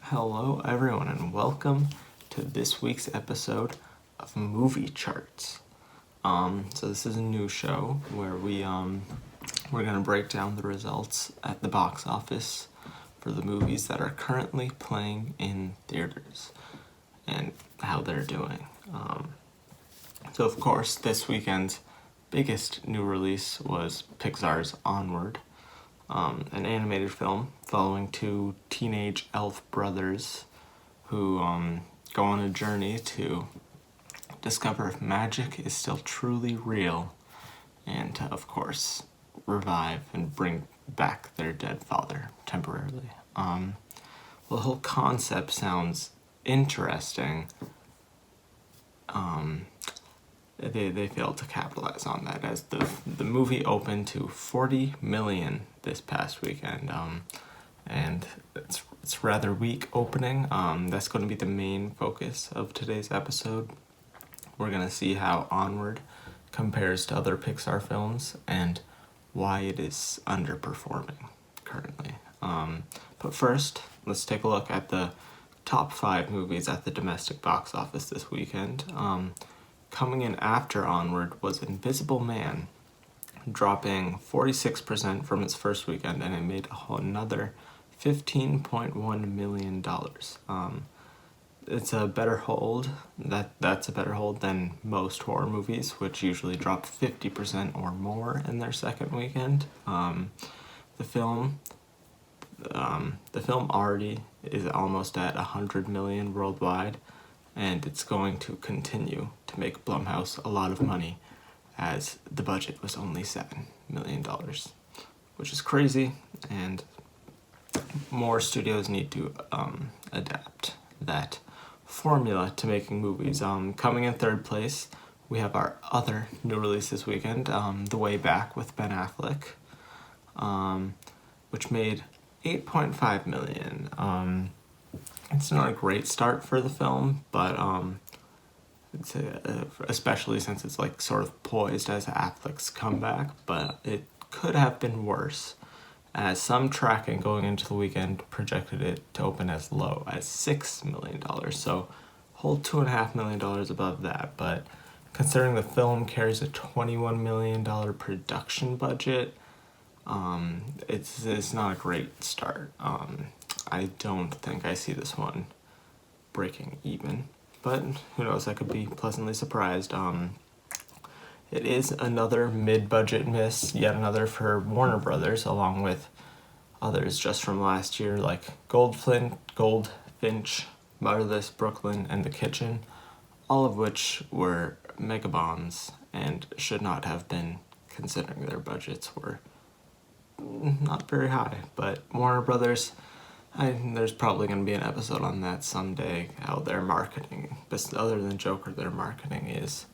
Hello, everyone, and welcome to this week's episode of Movie Charts. So this is a new show where we're gonna break down the results at the box office for the movies that are currently playing in theaters and how they're doing. So of course, this weekend's biggest new release was Pixar's Onward. An animated film following two teenage elf brothers who go on a journey to discover if magic is still truly real and to, of course, revive and bring back their dead father temporarily. The whole concept sounds interesting. They failed to capitalize on that, as the movie opened to 40 million this past weekend, and it's rather weak opening. That's going to be the main focus of today's episode. We're going to see how Onward compares to other Pixar films and why it is underperforming currently. But first, let's take a look at the top 5 movies at the domestic box office this weekend. Coming in after Onward was Invisible Man, dropping 46% from its first weekend, and it made another $15.1 million. It's a better hold. That's a better hold than most horror movies, which usually drop 50% or more in their second weekend. The film already is almost at 100 million worldwide, and it's going to continue to make Blumhouse a lot of money, as the budget was only $7 million, which is crazy, and more studios need to adapt that formula to making movies. Coming in third place, we have our other new release this weekend, The Way Back with Ben Affleck, which made $8.5 million. It's not a great start for the film, but especially since it's like sort of poised as Affleck's comeback, but it could have been worse, as some tracking going into the weekend projected it to open as low as $6 million, so whole $2.5 million above that. But considering the film carries a $21 million production budget, it's not a great start. I don't think I see this one breaking even, but who knows, I could be pleasantly surprised. It is another mid-budget miss, yet another for Warner Brothers, along with others just from last year like Goldfinch, Motherless Brooklyn, and The Kitchen, all of which were mega bombs and should not have been, considering their budgets were not very high. But Warner Brothers, there's probably going to be an episode on that someday, how their marketing, but other than Joker, their marketing is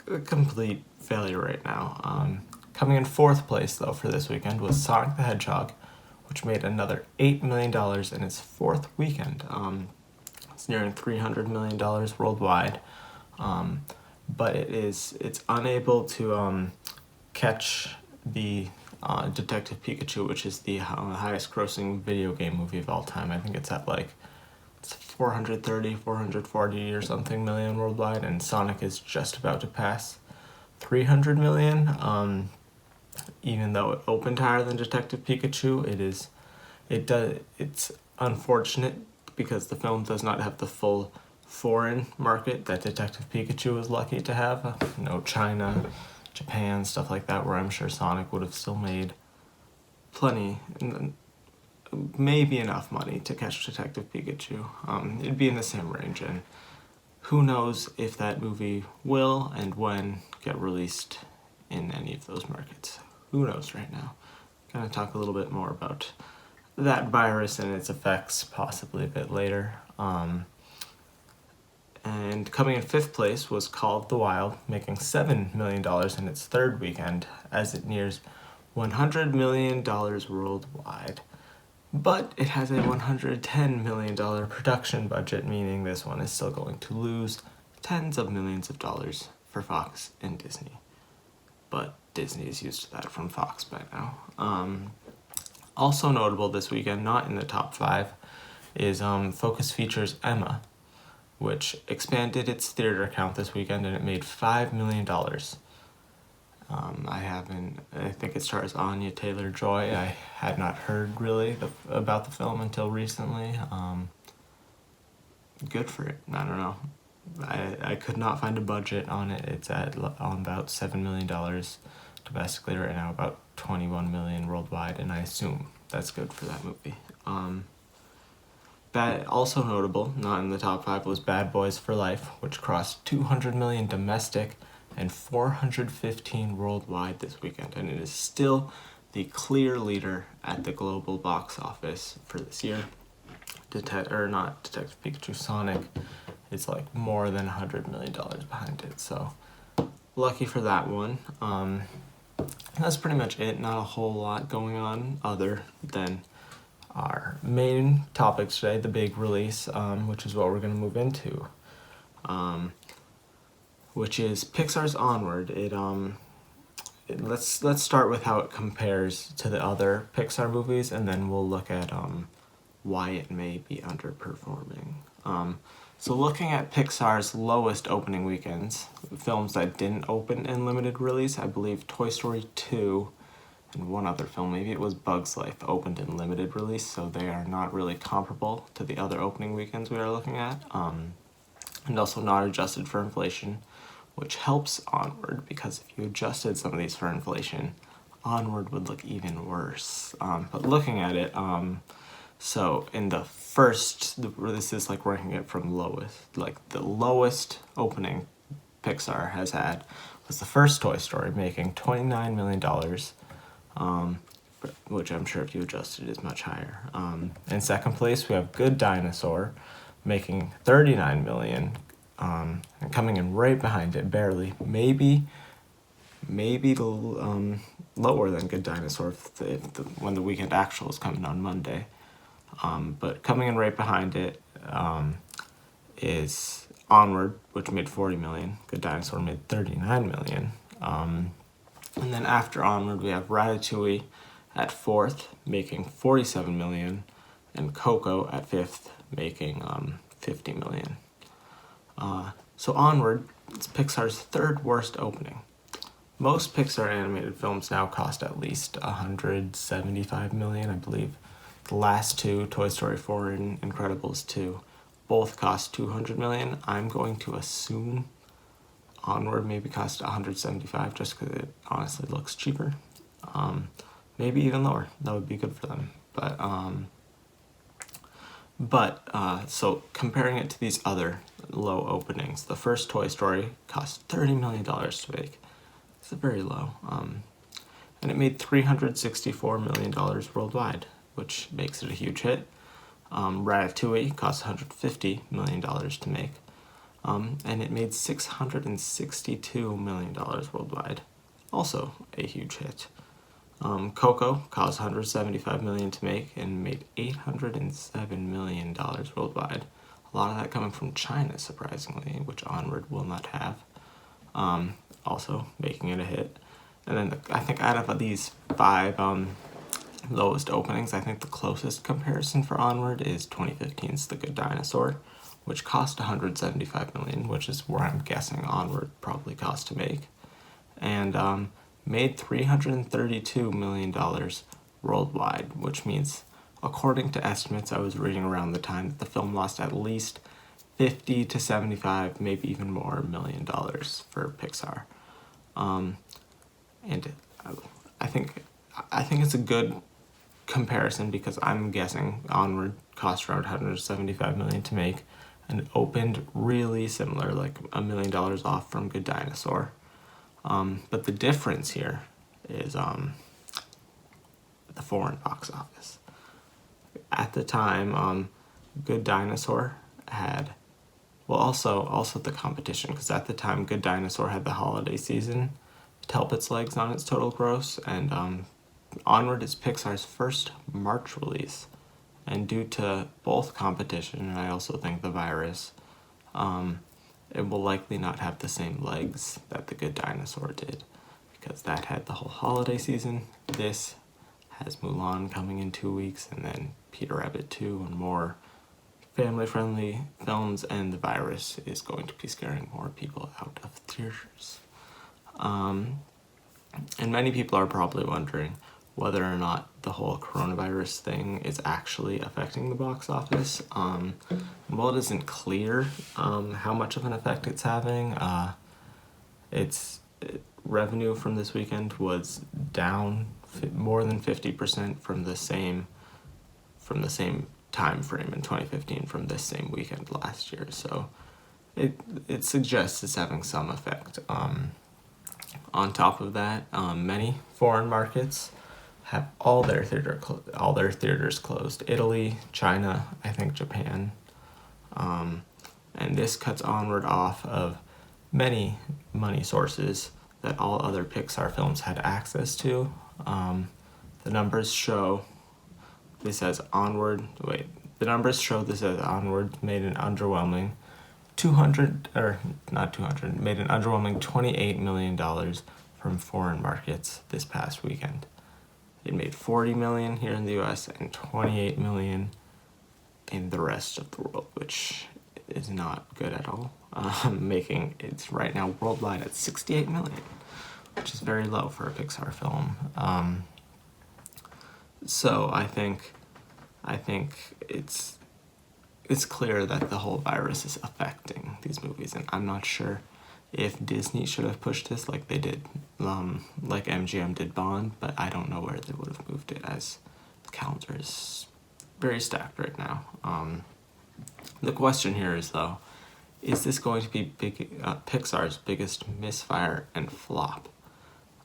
a complete failure right now. Coming in fourth place, though, for this weekend was Sonic the Hedgehog, which made another $8 million in its fourth weekend. It's nearing $300 million worldwide, but it's unable to catch the Detective Pikachu, which is the highest grossing video game movie of all time. I think it's at it's 430, 440 or something million worldwide, and Sonic is just about to pass 300 million. Even though it opened higher than Detective Pikachu, it's unfortunate because the film does not have the full foreign market that Detective Pikachu was lucky to have. China, Japan, stuff like that, where I'm sure Sonic would have still made plenty, maybe enough money to catch Detective Pikachu. It'd be in the same range, and who knows if that movie will and when get released in any of those markets. Who knows right now? I'm going to talk a little bit more about that virus and its effects possibly a bit later. And coming in fifth place was Call of the Wild, making $7 million in its third weekend as it nears $100 million worldwide. But it has a $110 million production budget, meaning this one is still going to lose tens of millions of dollars for Fox and Disney. But Disney is used to that from Fox by now. Also notable this weekend, not in the top 5, is Focus Features' Emma, which expanded its theater count this weekend, and it made $5 million. I think it stars Anya Taylor-Joy. I had not heard really about the film until recently. Good for it. I don't know. I could not find a budget on it. It's at about $7 million domestically right now, about 21 million worldwide, and I assume that's good for that movie. Also notable, not in the top 5, was Bad Boys for Life, which crossed 200 million domestic and 415 worldwide this weekend, and it is still the clear leader at the global box office for this year. Not Detective Pikachu, Sonic is like more than $100 million behind it, so lucky for that one. That's pretty much it. Not a whole lot going on other than our main topics today, the big release, which is what we're going to move into, which is Pixar's Onward. Let's start with how it compares to the other Pixar movies, and then we'll look at why it may be underperforming. So looking at Pixar's lowest opening weekends, films that didn't open in limited release, I believe Toy Story 2 and one other film, maybe it was Bug's Life, opened in limited release, so they are not really comparable to the other opening weekends we are looking at, and also not adjusted for inflation, which helps Onward, because if you adjusted some of these for inflation, Onward would look even worse. But looking at it, so in the first, this is like ranking it from lowest, like the lowest opening Pixar has had was the first Toy Story, making $29 million, which I'm sure if you adjusted is much higher. In second place, we have Good Dinosaur, making $39 million, and coming in right behind it, barely, maybe lower than Good Dinosaur when the weekend actual is coming on Monday. But coming in right behind it is Onward, which made $40 million. Good Dinosaur made $39 million. And then after Onward, we have Ratatouille at 4th, making $47 million, and Coco at 5th, making $50 million. So Onward, it's Pixar's third worst opening. Most Pixar animated films now cost at least $175 million, I believe. The last two, Toy Story 4 and Incredibles 2, both cost $200 million. I'm going to assume Onward maybe cost $175 just because it honestly looks cheaper. Maybe even lower. That would be good for them. So comparing it to these other low openings, the first Toy Story cost $30 million to make. It's very low. And it made $364 million worldwide, which makes it a huge hit. Ratatouille cost $150 million to make, and it made $662 million worldwide, also a huge hit. Coco cost $175 million to make and made $807 million worldwide. A lot of that coming from China, surprisingly, which Onward will not have. Also making it a hit. And then I think out of these 5 lowest openings, I think the closest comparison for Onward is 2015's The Good Dinosaur, which cost $175 million, which is where I'm guessing Onward probably cost to make, and made $332 million worldwide, which means, according to estimates I was reading around the time, that the film lost at least 50 to 75, maybe even more, $1 million for Pixar. And I think it's a good comparison because I'm guessing Onward cost around $175 million to make and opened really similar, like $1 million off from Good Dinosaur. But the difference here is the foreign box office. At the time, Good Dinosaur had, well, also the competition, because at the time Good Dinosaur had the holiday season to help its legs on its total gross, and Onward is Pixar's first March release, and due to both competition and I also think the virus, it will likely not have the same legs that The Good Dinosaur did, because that had the whole holiday season. This has Mulan coming in 2 weeks, and then Peter Rabbit 2 and more family-friendly films, and the virus is going to be scaring more people out of theaters. And many people are probably wondering whether or not the whole coronavirus thing is actually affecting the box office. While it isn't clear how much of an effect it's having, revenue from this weekend was down more than 50% from the same time frame in 2015 from this same weekend last year. So it suggests it's having some effect. On top of that, many foreign markets have all their theaters closed. Italy, China, I think Japan, and this cuts Onward off of many money sources that all other Pixar films had access to. The numbers show this as Onward. The numbers show this as Onward made an underwhelming $28 million from foreign markets this past weekend. It made $40 million here in the US and $28 million in the rest of the world, which is not good at all. It's right now worldwide at $68 million, which is very low for a Pixar film. So I think it's clear that the whole virus is affecting these movies, and I'm not sure if Disney should have pushed this like they did, like MGM did Bond, but I don't know where they would have moved it, as the calendar is very stacked right now. The question here is, though, is this going to be Pixar's biggest misfire and flop?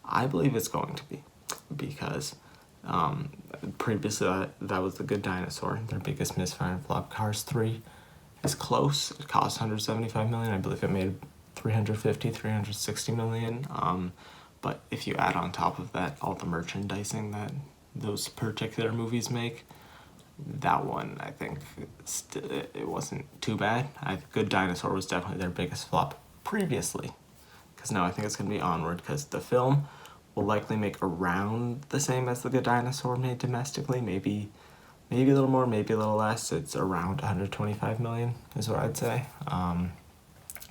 I believe it's going to be, because previously that was The Good Dinosaur, their biggest misfire and flop. Cars 3 is close. It cost $175 million. I believe it made $360 million. But if you add on top of that all the merchandising that those particular movies make, that one, I think, it wasn't too bad. Good Dinosaur was definitely their biggest flop previously, because now I think it's going to be Onward, because the film will likely make around the same as The Good Dinosaur made domestically, maybe a little more, maybe a little less. It's around $125 million is what I'd say. And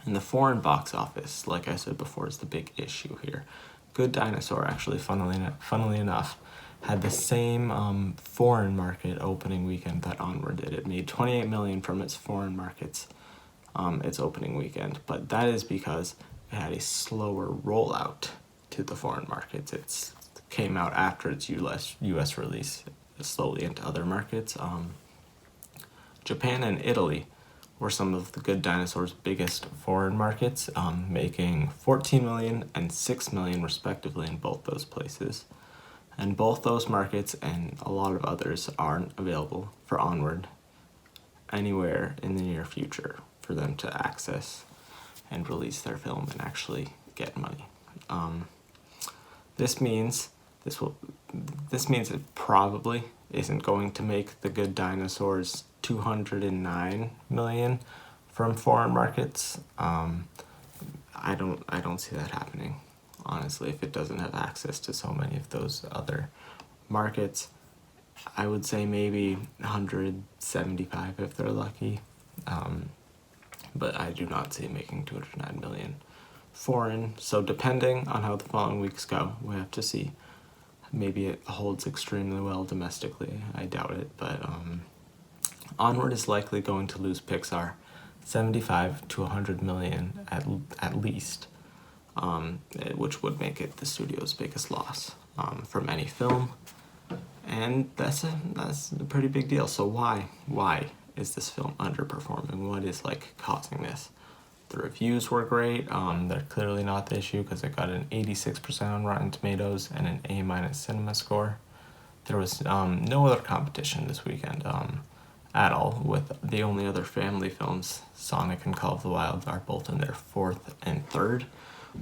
the foreign box office, like I said before, is the big issue here. Good Dinosaur, actually, funnily enough, had the same foreign market opening weekend that Onward did. It made $28 million from its foreign markets its opening weekend, but that is because it had a slower rollout to the foreign markets. It came out after its US release slowly into other markets. Japan and Italy were some of the Good Dinosaur's biggest foreign markets, making $14 million and $6 million respectively in both those places. And both those markets and a lot of others aren't available for Onward anywhere in the near future for them to access and release their film and actually get money. This means it probably isn't going to make The Good Dinosaur's $209 million from foreign markets. I don't see that happening, honestly, if it doesn't have access to so many of those other markets. I would say maybe 175 if they're lucky, but I do not see it making $209 million foreign. So depending on how the following weeks go, we have to see. Maybe it holds extremely well domestically. I doubt it, but Onward is likely going to lose Pixar $75 to $100 million at least, which would make it the studio's biggest loss from any film, and that's a pretty big deal. So why is this film underperforming? What is causing this? The reviews were great. They're clearly not the issue, because it got an 86% on Rotten Tomatoes and an A- cinema score. There was no other competition this weekend at all, with the only other family films, Sonic and Call of the Wild, are both in their 4th and 3rd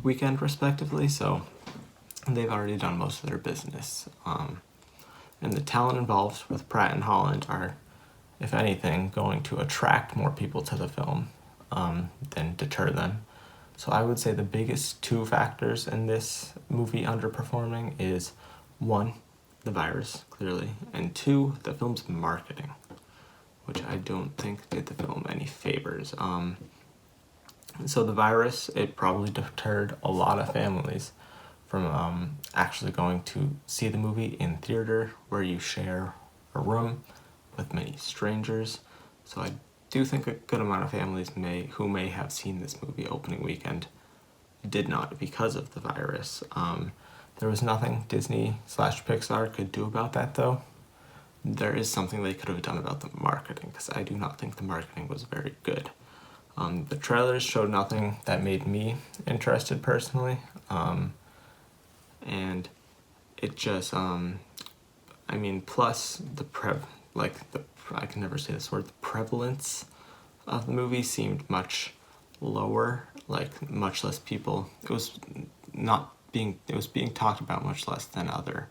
weekend respectively, so they've already done most of their business. And the talent involved with Pratt and Holland are, if anything, going to attract more people to the film than deter them. So I would say the biggest two factors in this movie underperforming is 1, the virus, clearly, and 2, the film's marketing, which I don't think did the film any favors. So the virus, it probably deterred a lot of families from actually going to see the movie in theater, where you share a room with many strangers. So I do think a good amount of families who may have seen this movie opening weekend did not, because of the virus. There was nothing Disney/Pixar could do about that, though. There is something they could have done about the marketing, because I do not think the marketing was very good. The trailers showed nothing that made me interested personally, and it just, plus I can never say this word, the prevalence of the movie seemed much lower, like much less people. It was being talked about much less than other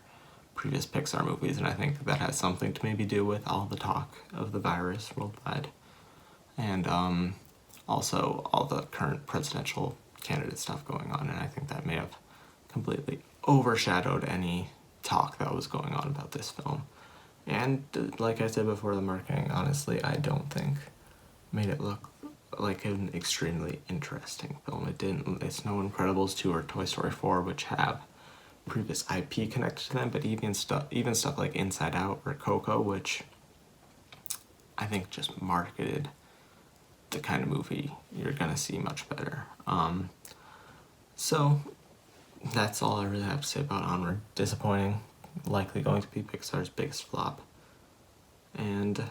previous Pixar movies, and I think that has something to maybe do with all the talk of the virus worldwide, and also all the current presidential candidate stuff going on, and I think that may have completely overshadowed any talk that was going on about this film. And like I said before, the marketing, honestly, I don't think made it look like an extremely interesting film. It's no Incredibles 2 or Toy Story 4, which have previous IP connected to them, but even stuff like Inside Out or Coco, which I think just marketed the kind of movie you're gonna see much better. So that's all I really have to say about Onward. Disappointing, likely going to be Pixar's biggest flop. And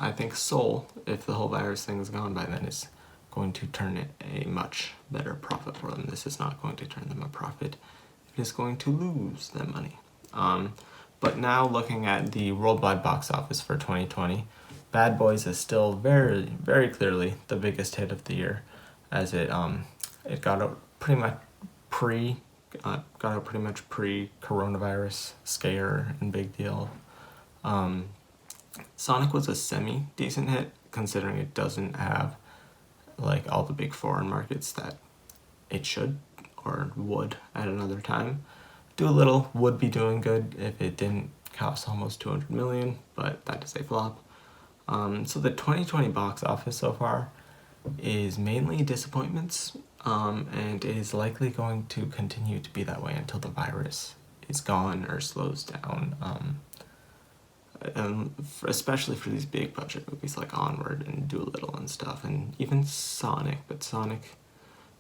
I think Soul, if the whole virus thing is gone by then, is going to turn it a much better profit for them. This is not going to turn them a profit. It is going to lose them money. But now looking at the worldwide box office for 2020, Bad Boys is still very, very clearly the biggest hit of the year, as it got out pretty much pre-coronavirus scare and big deal. Sonic was a semi-decent hit, considering it doesn't have like all the big foreign markets that it should or would at another time. Doolittle would be doing good if it didn't cost almost $200 million, but that is a flop. So the 2020 box office so far is mainly disappointments, and it is likely going to continue to be that way until the virus is gone or slows down. Especially for these big budget movies like Onward and Doolittle and stuff, and even Sonic, but Sonic,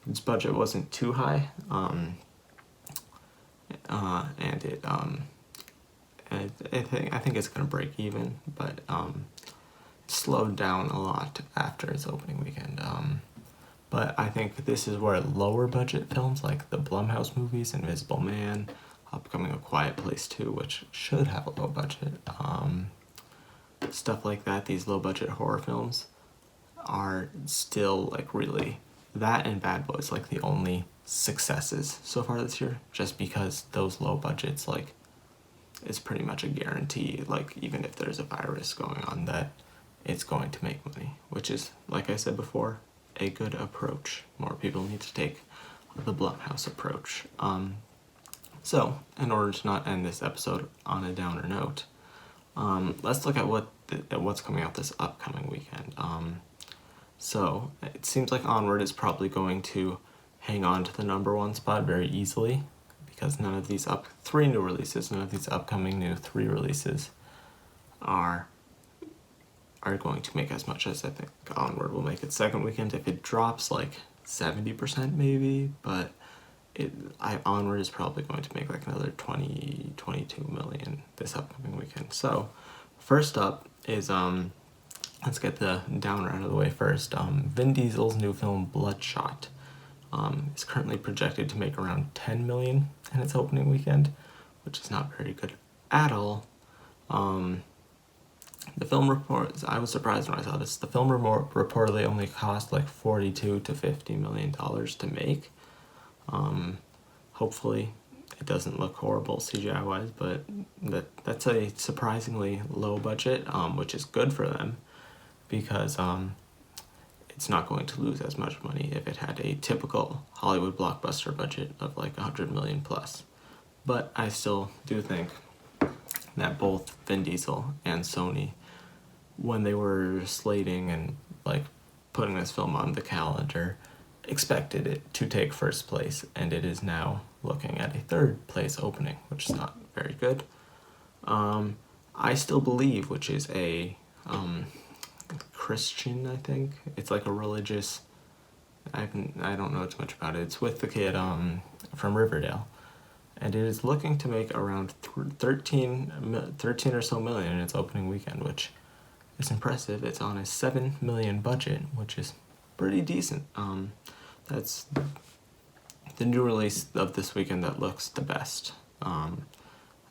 its budget wasn't too high, and it I think it's gonna break even, but slowed down a lot after its opening weekend. But I think this is where lower budget films like the Blumhouse movies, Invisible Man, upcoming A Quiet Place 2, which should have a low budget, stuff like that, these low budget horror films are still like really, that and Bad Boys, like the only successes so far this year, just because those low budgets, like, it's pretty much a guarantee, like even if there's a virus going on, that it's going to make money, which is, like I said before, a good approach. More people need to take the Blumhouse approach. So, in order to not end this episode on a downer note, let's look at what's coming out this upcoming weekend. So, it seems like Onward is probably going to hang on to the number one spot very easily, because none of these upcoming new 3 releases are going to make as much as I think Onward will make its second weekend. If it drops like 70% maybe, but Onward is probably going to make like another 22 million this upcoming weekend. So first up is let's get the downer out of the way first. Vin Diesel's new film Bloodshot is currently projected to make around 10 million in its opening weekend, which is not very good at all. The film reports, I was surprised when I saw this, the film reportedly only cost like $42 to $50 million to make. Hopefully it doesn't look horrible CGI wise, but that's a surprisingly low budget, which is good for them, because it's not going to lose as much money if it had a typical Hollywood blockbuster budget of like 100 million plus. But I still do think that both Vin Diesel and Sony when they were slating and like putting this film on the calendar, expected it to take first place, and it is now looking at a third place opening, which is not very good. I Still Believe, which is a Christian, I think. It's like a religious. I don't know too much about it. It's with the kid from Riverdale, and it is looking to make around 13 or so million in its opening weekend, which is impressive. It's on a 7 million budget, which is pretty decent. That's the new release of this weekend that looks the best.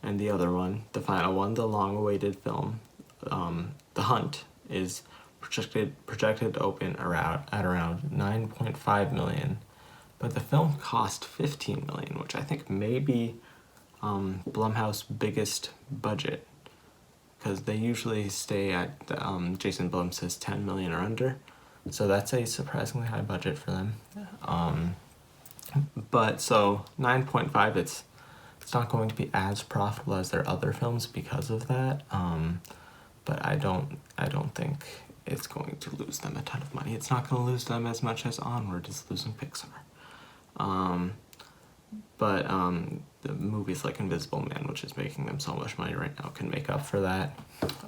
And the other one, the final one, the long-awaited film, The Hunt, is projected to open at around 9.5 million, but the film cost 15 million, which I think may be Blumhouse's biggest budget, because they usually stay at Jason Blum says 10 million or under, so that's a surprisingly high budget for them. But so 9.5, it's not going to be as profitable as their other films because of that. But I don't think it's going to lose them a ton of money. It's not going to lose them as much as Onward is losing Pixar. But the movies like Invisible Man, which is making them so much money right now, can make up for that.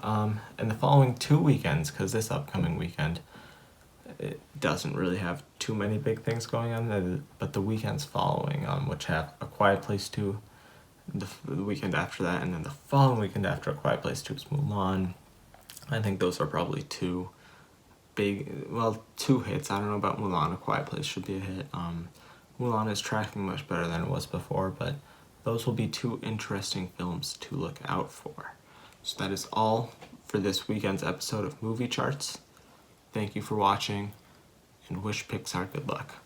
And the following 2 weekends, because this upcoming weekend, it doesn't really have too many big things going on, but the weekends following, which have A Quiet Place 2, the weekend after that, and then the following weekend after A Quiet Place 2 is Mulan. I think those are probably two hits. I don't know about Mulan. A Quiet Place should be a hit. Mulan is tracking much better than it was before, but those will be 2 interesting films to look out for. So that is all for this weekend's episode of Movie Charts. Thank you for watching, and wish Pixar good luck.